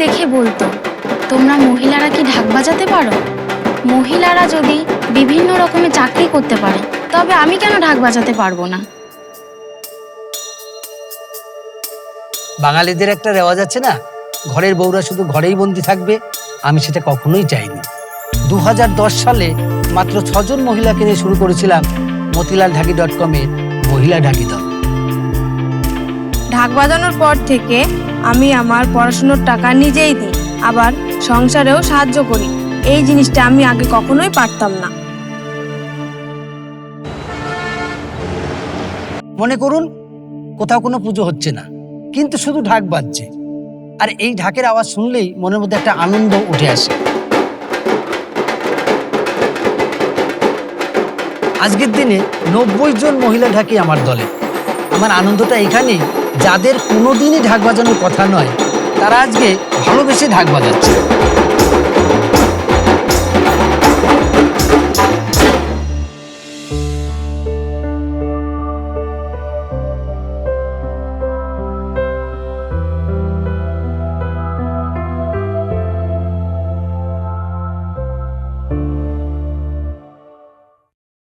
দেখে বলতো, তোমরা মহিলারা কি ঢাক বাজাতে পারো? মহিলারা যদি বিভিন্ন রকমের চাকরি করতে পারে, তবে আমি কেন ঢাক বাজাতে পারবো না? বাঙালিদের একটা রেওয়াজ আছে না, ঘরের বউরা শুধু ঘরেই বন্দি থাকবে। আমি সেটা কখনোই চাইনি। 2010 সালে মাত্র 6 জন মহিলাকে নিয়ে শুরু করেছিলাম motilalঢাকি.com-এ মহিলা ঢাকি দল। ঢাক বাজানোর পর থেকে আমি আমার পড়াশোনার টাকা নিজেই দিই, আবার সংসারেও সাহায্য করি। এই জিনিসটা আমি আগে কখনোই পারতাম না। মনে করুন কোথাও কোনো পুজো হচ্ছে না, কিন্তু শুধু ঢাক বাজছে, আর এই ঢাকের আওয়াজ শুনলেই মনের মধ্যে একটা আনন্দ উঠে আসে। আজকের দিনে 90 জন মহিলা ঢাকি আমার দলে। আমার আনন্দটা এখানেই, যাদের কোনোদিনই ঢাক বাজানোর কথা নয়, তারা আজকে ভালোবেসে ঢাক বাজাচ্ছে।